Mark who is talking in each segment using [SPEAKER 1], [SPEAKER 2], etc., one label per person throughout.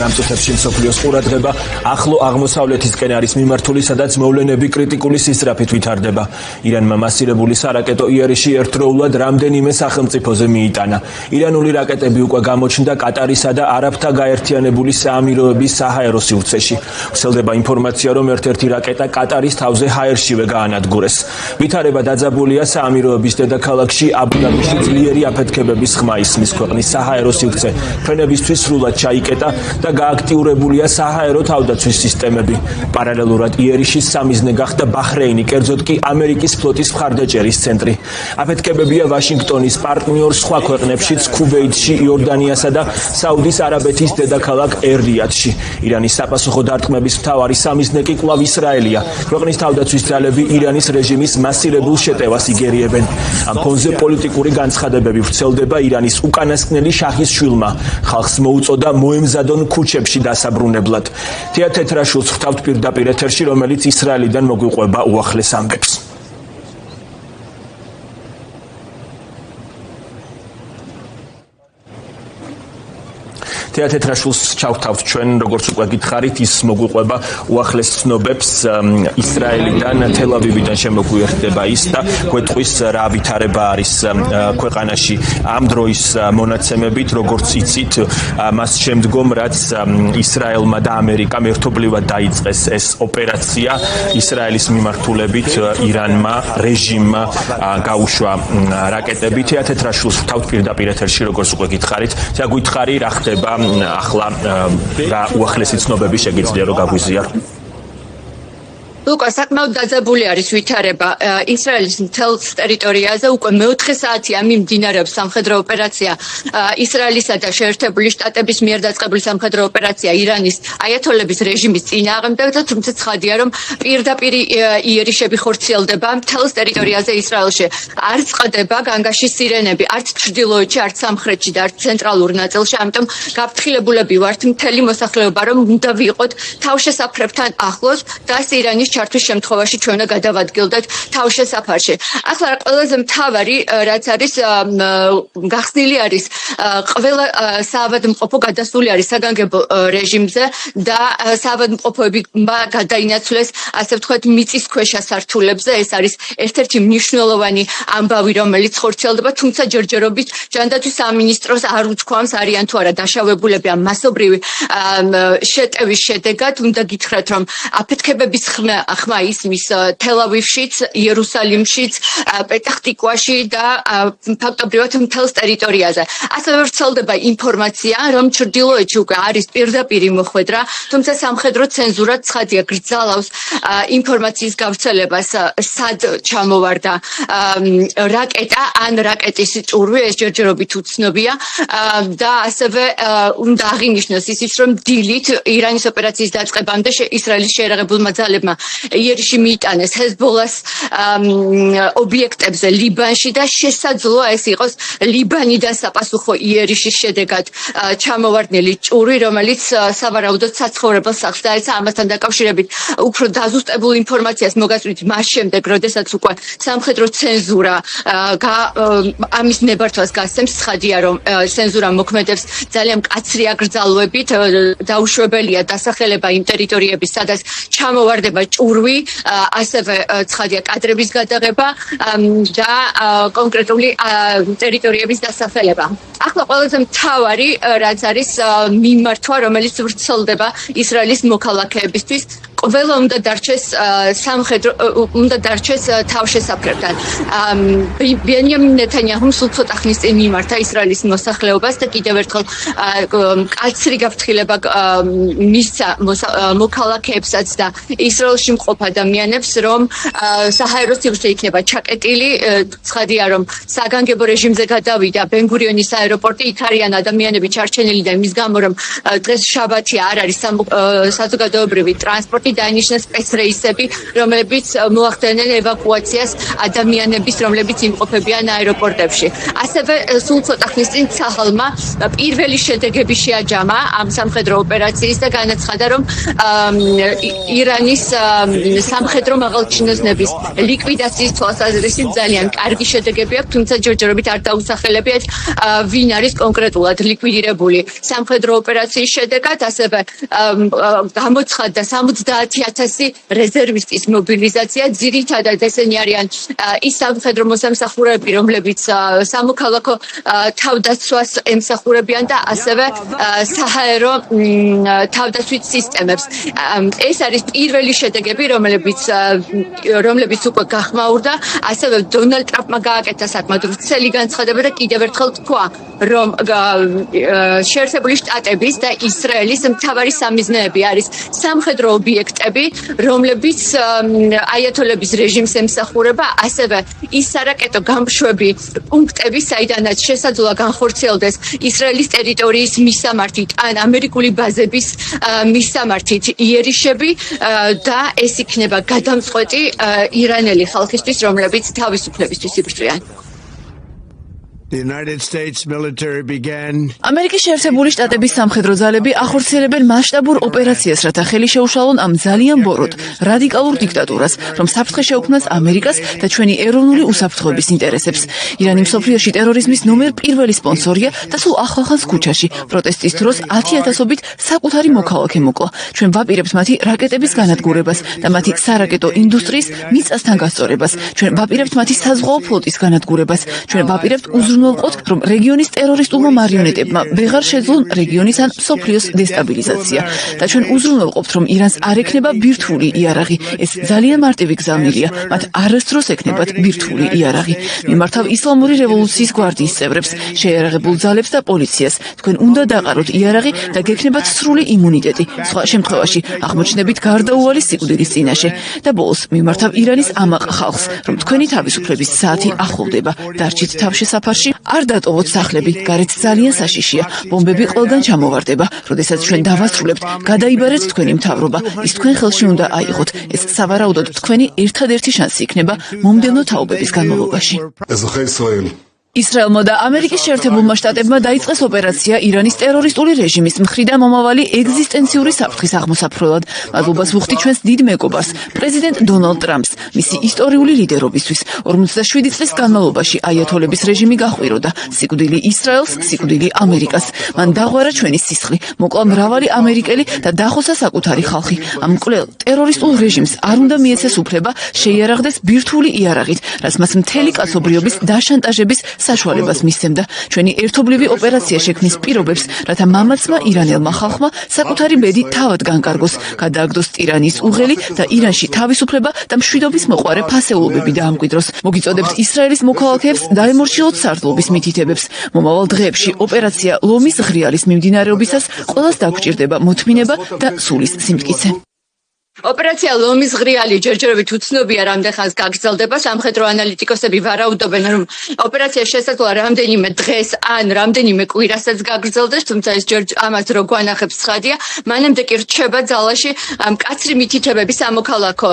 [SPEAKER 1] რამწუთებში მსოფლიოს ყურადღება ახლო აღმოსავლეთისკენ არის მიმართული, სადაც მოვლენები კრიტიკული სისწრაფით ვითარდება. ირანმა მასირებული სარაკეტო იერიში ერთდროულად რამდენიმე სახელმწიფოზე მიიტანა. ირანული რაკეტები უკვე გამოჩნდა კატარისა და არაბთა გაერთიანებული საამიროების საჰაერო სივრცეში. ვრცელდება ინფორმაცია, რომ ერთ-ერთი რაკეტა კატარის თავზე ჰაერშივე გაანადგურეს. ვითარება დაძაბულია საამიროების დედაქალაქში აბუ-დაბიში ძლიერი აფეთქებების ხმა ისმის. ქვეყნის საჰაერო სივრცე ფრენებისთვის სრულად ჩაიკეტა და გააქტიურებულია საჰაერო თავდაცვის სისტემები. პარალელურად იერიშის სამიზნე გახდა ბაჰრეინი, კერძოდ კი ამერიკის ფლოტის მხარდაჭერის ცენტრი. აფეთქებებია ვაშინგტონის პარტნიორ სხვა ქვეყნებშიც, ქუვეითში, იორდანიასა და საუდის არაბეთის დედაქალაქ ერ-რიადში. ირანის საპასუხო დარტყმების მთავარი სამიზნე კი კვლავ ისრაელია. ქვეყნის თავდაცვის ძალები ირანის რეჟიმის მასირებულ შეტევას იგერიებენ. ამ ფონზე პოლიტიკური განცხადებები ვრცელდება ირანის უკანასკნელი შაჰის შვილმა. ხალხს მოუწოდა მოემზადონ ქუჩებში დასაბრუნებლად. თეა თეთრაშვილს ხვდავთ პირდაპირ ეთერში, რომელიც ისრაელიდან მოგვიყვება უახლეს ამბებს. თეა თეთრაშვილს ჩავთავთ ჩვენ, როგორც უკვე გითხარით, ის მოგვიყვება უახლეს ცნობებს ისრაელიდან, თელ-ავივიდან შემოგვიერთდება ის და გვეტყვის რა ვითარება არის ქვეყანაში ამ დროის მონაცემებით, როგორც იცით, მას შემდგომ რაც ისრაელმა და ამერიკამ ერთობლივად დაიწყეს ეს ოპერაცია, ისრაელის მიმართულებით ირანმა რეჟიმმა გაუშვა რაკეტები. თეა თეთრაშვილს ხვდავთ პირდაპირ ეთერში, როგორც უკვე გითხარით. და გვითხარი რა ხდება ახლა რა უახლესი ცნობები შეგიძლია რომ გაგვიზიარო.
[SPEAKER 2] ლუკა, საკმაოდ დაძაბული არის ვითარება. ისრაელის მთელ ტერიტორიაზე უკვე მეოთხე საათია მიმდინარეობს სამხედრო ოპერაცია. ისრაელისა და შეერთებული შტატების მიერ დაწყებული სამხედრო ოპერაცია ირანის აიათოლების რეჟიმის წინააღმდეგ, თუმცა ცხადია, რომ პირდაპირ იერიშები ხორციელდება მთელ ტერიტორიაზე ისრაელში. არ წყდება განგაშის სირენები, არც ჩრდილოეთში, არც სამხრეთში და არც ცენტრალურ ნაწილში, ამიტომ გაფრთხილებულები ვართ მთელი მოსახლეობა, რომ უნდა ვიყოთ თავშესაფრებთან ახლოს და ირანის ჩართვის შემთხვევაში ჩვენ უნდა გადავადგილდეთ თავშესაფარში. ახლა ყველაზე მთავარი რაც არის გახსნილი არის ყველა საავადმყოფო გადასული არის საგანგებო რეჟიმზე და საავადმყოფოები გადაინაცვლეს ასე ვთქვათ მიწისქვეშა სართულებზე. ეს არის ერთ-ერთი მნიშვნელოვანი ამბავი, რომელიც ხორციელდება, თუმცა ჯერჯერობით ჯანდაცვის სამინისტროს არ უცქვამს არიან თუ არა დაშავებულები ამ მასობრივი შეტევის შედეგად. უნდა გითხრათ, რომ აფეთქებების ხმა ისმის თელ-ავივშიც, იერუსალიმშიც, პეტახ-ტიკვაში და ფაქტობრივად მთელ ტერიტორიაზე. ასევე ვრცელდება ინფორმაცია, რომ ჩრდილოეთში უკვე არის პირდაპირი მოხვედრა, თუმცა სამხედრო ცენზურა ცხადია გრძალავს ინფორმაციის გავრცელებას, სად ჩამოვარდა რაკეტა ან რაკეტის ჭურვი, ეს ჯერჯერობით უცნობია და ასევე უნდა აღინიშნოს ისიც, რომ დილით ირანის ოპერაციის დაწყებამდე ისრაელის შეიარაღებულმა ძალებმა იერიში მიიტანეს ჰეზბოლას ობიექტებზე ლიბანში და შესაძლოა ეს იყოს ლიბანიდან საპასუხო იერიშის შედეგად ჩამოვარდნილი ჭურვი, რომელიც სავარაუდოდ საცხოვრებელ სახლს დაეცა. ამასთან დაკავშირებით უფრო დაზუსტებულ ინფორმაციას მოგაწვით მას შემდეგ, როდესაც უკვე სამხედრო ცენზურა ამის ნებართვას გასცემს. ცხადია, რომ ცენზურა მოქმედებს ძალიან მკაცრი აკრძალვებით, დაუშვებელია დასახელება იმ ტერიტორიების, სადაც ჩამოვარდება ჭურვი, ასევე ცხადია კადრების გადაღება და კონკრეტული ტერიტორიების დასახელება. ახლა ყველაზე მთავარი რაც არის მიმართვა, რომელიც ვრცელდება ისრაელის მოქალაქეებისთვის, ყველა უნდა დარჩეს თავშესაფრებთან. ბენიამინ ნეთანიაჰუმ სულ ცოტა ხნის წინ მიმართა ისრაელის მოსახლეობას და კიდევ ერთხელ კაცრი გაფრთხილება მისცა მოქალაქეებსაც და ისრაელში მყოფ ადამიანებს, რომ საჰაერო სივრცე იქნება ჩაკეტილი. ცხადია, რომ საგანგებო რეჟიმზე გადავიდა ბენ-გურიონის აეროპორტი, იქ არიან ადამიანები ჩარჩენილი და იმის გამო, რომ დღეს შაბათია, არ არის საზოგადოებრივი ტრანსპორტი დაინიშნა სპეცრეისები, რომლებიც მოახდენენ ევაკუაციას ადამიანების, რომლებიც იმყოფებიან აეროპორტებში. ასევე სულ ცოტა ხნის წინ ცაჰალმა პირველი შედეგები შეაჯამა ამ სამხედრო ოპერაციის და განაცხადა, რომ ირანის სამხედრო მაღალჩინოსნების ლიკვიდაციის თვალსაზრისით ძალიან კარგი შედეგები აქვს, თუმცა ჯერჯერობით არ დაუსახელებიათ ვინ არის კონკრეტულად ლიკვიდირებული სამხედრო ოპერაციის შედეგად. ასევე გამოცხადდა 70,000 რეზერვისტის მობილიზაცია. ძირითადად ესენი არიან ის სამხედრო მოსამსახურეები, რომლებიც სამოქალაქო თავდაცვას ემსახურებიან და ასევე საჰაერო თავდაცვით სისტემებს. ეს არის პირველი შედეგები, რომლებიც უკვე გახმაურდა. ასევე დონალდ ტრამპმა გააკეთა საკმაოდ ვრცელი განცხადება და კიდევ ერთხელ თქვა, რომ შეერთებული შტატების და ისრაელის მთავარი სამიზნეები არის სამხედრო ობიექტები, რომლებიც აიათოლების რეჟიმს ემსახურება, ასევე ის სარაკეტო გამშვები პუნქტები, საიდანაც შესაძლოა განხორციელდეს ისრაელის ტერიტორიის მისამართით ან ამერიკული ბაზების მისამართით იერიშები და ეს იქნება გადამწყვეტი ირანელი ხალხისთვის, რომლებიც თავისუფლებისთვის იბრძვიან.
[SPEAKER 3] ამერიკის შეერთებული შტატების სამხედრო ძალები ახორციელებენ მასშტაბურ ოპერაციას, რათა ხელი შეუშალონ ამ ძალიან ბოროტ, რადიკალურ დიქტატურას, რომ საფრთხე შეუქმნას ამერიკას და ჩვენი ეროვნული უსაფრთხოების ინტერესებს. ირანი მსოფლიოში ტერორიზმის ნომერ პირველი სპონსორია და სულ ახლახანს ქუჩაში პროტესტის დროს 10,000-ობით საკუთარი მოქალაქე მოკლა. ჩვენ ვაპირებთ მათი რაკეტების განადგურებას და მათი სარაკეტო ინდუსტრიის მიწასთან გასწორებას. ჩვენ ვაპირებთ მათი საზღვაო ფლოტის განადგურებას. ჩვენ ვაპირებთ უზრუნველყოთ, რომ რეგიონის ტერორისტულმა მარიონეტებმა ვეღარ შეძლონ რეგიონის ან მსოფლიოს დესტაბილიზაცია და ჩვენ უზრუნველყოფთ, რომ ირანს არ ექნება ბირთვული იარაღი. ეს ძალიან მარტივი გზავნილია, მათ არასდროს ექნებათ ბირთვული იარაღი. მიმართავ ისლამური რევოლუციის გვარდიის წევრებს, შეიარაღებულ ძალებს და პოლიციას. თქვენ უნდა დაყაროთ იარაღი და გექნებათ სრული იმუნიტეტი. სხვა შემთხვევაში აღმოჩნდებით გარდაუვალი სიკვდილის წინაშე. და ბოლოს მიმართავ ირანის ამაყ ხალხს, რომ თქვენი თავისუფლების საათი ახლოვდება. დარჩით თავშესაფარში, არ დატოვოთ სახლები, გარეთ ძალიან საშიშია, ბომბები ყველგან ჩამოვარდება. როდესაც ჩვენ დავასრულებთ, გადაიბარეთ თქვენი მთავრობა, ის თქვენ ხელში უნდა აიღოთ. ეს სავარაუდოდ თქვენი ერთადერთი შანსი იქნება მომდევნო თაობების განმავლობაში. ისრაელმა და ამერიკის შეერთებულმა შტატებმა დაიწყეს ოპერაცია ირანის ტერორისტული რეჟიმის მხრიდან მომავალი ეგზისტენციური საფრთხის აღმოსაფრველად. მადლობას ვუხდით ჩვენს დიდ მეგობარს, პრეზიდენტ დონალდ ტრამპს, მისი ისტორიული ლიდერობისთვის. 47 წლის განმავლობაში აიათოლების რეჟიმი გაჰყვიროდა. სიკვდილი ისრაელს, სიკვდილი ამერიკას. მან დაღვარა ჩვენი სისხლი, მოკლა მრავალი ამერიკელი და დახოსა საკუთარი ხალხი. ამ მკვლელ ტერორისტულ რეჟიმს არ უნდა მიეცეს უფლება შეიარაღდეს ბირთვული იარაღით, რაც მას მთელი კაცობრიობის დაშანტაჟების საშუალებას მისცემდა. ჩვენი ერთობლივი ოპერაცია შექმნის პირობებს, რათა მამაცმა ირანელმა ხალხმა საკუთარი ბედი თავად განკარგოს, გადააგდოს ტირანის უღელი და ირანში თავისუფლება და მშვიდობის მოყვარე ფასეულობები დაამკვიდროს. მოგიწოდებთ ისრაელის მოქალაქეებს დაემორჩილოთ სარდლობის მითითებებს. მომავალ დღეებში ოპერაცია ლომის ღრიალის მიმდინარეობისას ყველას დაგჭირდება მოთმინება და სულის სიმტკიცე.
[SPEAKER 2] ოპერაცია ლომის ღრიალი ჯერჯერობით უცნობია რამდენ ხანს გაგრძელდება. სამხედრო ანალიტიკოსები ვარაუდობენ, რომ ოპერაცია შესაძლოა რამდენიმე დღეს ან რამდენიმე კვირასაც გაგრძელდეს, თუმცა ეს ამას რო გვანახებს ცხადია. მანამდე კი რჩება ძალაში მკაცრი მითითებები სამოქალაქო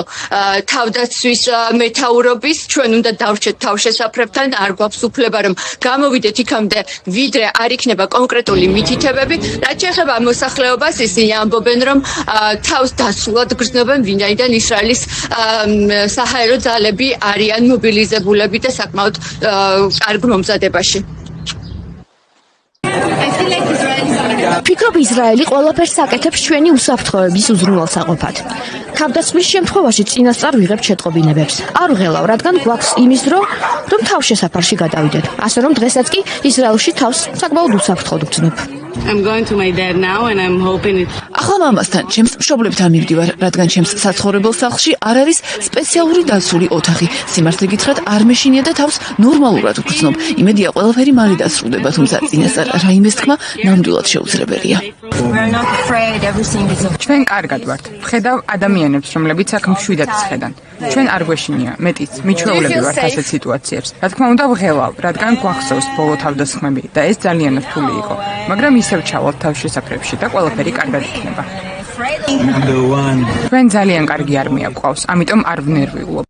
[SPEAKER 2] თავდაცვის მეთაურობის. ჩვენ უნდა დავრჩეთ თავშესაფრებთან, არ გვაქვს უფლება რომ გამოვიდეთ იქამდე, ვიდრე არ იქნება კონკრეტული მითითებები. რაც შეეხება მოსახლეობას, ისინი ამბობენ, რომ თავს დასულად ვინაიდან ისრაელის საჰაერო ძალები არიან მობილიზებულები და საკმაოდ კარგ მომზადებაში.
[SPEAKER 4] ფიქრობ, ისრაელი ყველაფერს აკეთებს ჩვენი უსაფრთხოების უზრუნველსაყოფად. თავდასხმის შემთხვევაში წინასწარ ვიღებთ შეტყობინებებს. არ ვღელავ, რადგან გვაქვს იმის დრო, რომ თავშესაფარში გადავიდეთ. ასე რომ დღესაც კი ისრაელში თავს საკმაოდ უსაფრთხოდ ვგრძნობ.
[SPEAKER 3] ახლა მამასთან, ჩემს მშობლებთან მივდივარ, რადგან ჩემს საცხოვრებელ სახლში არ არის სპეციალური დაცული ოთახი. სიმართლე გითხრათ, არ მეშინია და თავს ნორმალურად ვგრძნობ. იმედია, ყველაფერი მალე დასრულდება, თუმცა წინასწარ რაიმეს თქმა ნამდვილად შეუძლებელია.
[SPEAKER 5] ჩვენ კარგად ვართ. ვხედავ ადამიანებს, რომლებიც აქ მშვიდად ცხედან. ჩვენ არ გვეშინია, მეტიც, მიჩვეულები ვართ ასეთ სიტუაციებს. რა თქმა უნდა ვღელავ, რადგან გვახსოვს ბოლო თავდასხმები და ეს ძალიან რთული იყო. მაგრამ ისევ ჩავალთ თავშესაფრებში და ყველაფერი კარგად იქნება. ჩვენ ძალიან კარგი არმია გვყავს, ამიტომ არ ვნერვიულობ.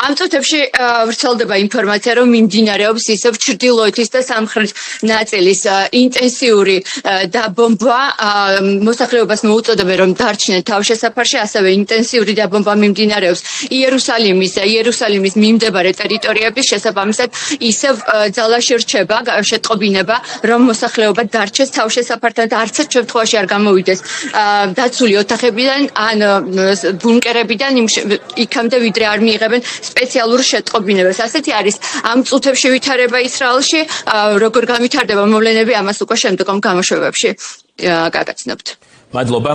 [SPEAKER 2] ამ წუთებში ვრცელდება ინფორმაცია, რომ მიმდინარეობს ისევ ჩრდილოეთის და სამხრეთ ნაწილის ინტენსიური დაბომბვა. მოსახლეობას მოუწოდებენ, რომ დარჩნენ თავშესაფარში, ასევე ინტენსიური დაბომბვა მიმდინარეობს იერუსალიმის მიმდებარე ტერიტორიების შესაბამისად, ისევ ძალაში რჩება შეტყობინება, რომ მოსახლეობა დარჩეს თავშესაფართან და არც ერთ შემთხვევაში არ გამოვიდეს დაცული ოთახებიდან ან ბუნკერებიდან იქამდე, ვიდრე არ მიიღებენ სპეციალურ შეტყობინებას. ასეთი არის ამ წუთებში ვითარება ისრაელში, როგორ განვითარდება მოვლენები, ამას უკვე შემდგომ გამოშვებებში გაგაცნობთ.
[SPEAKER 1] მადლობა.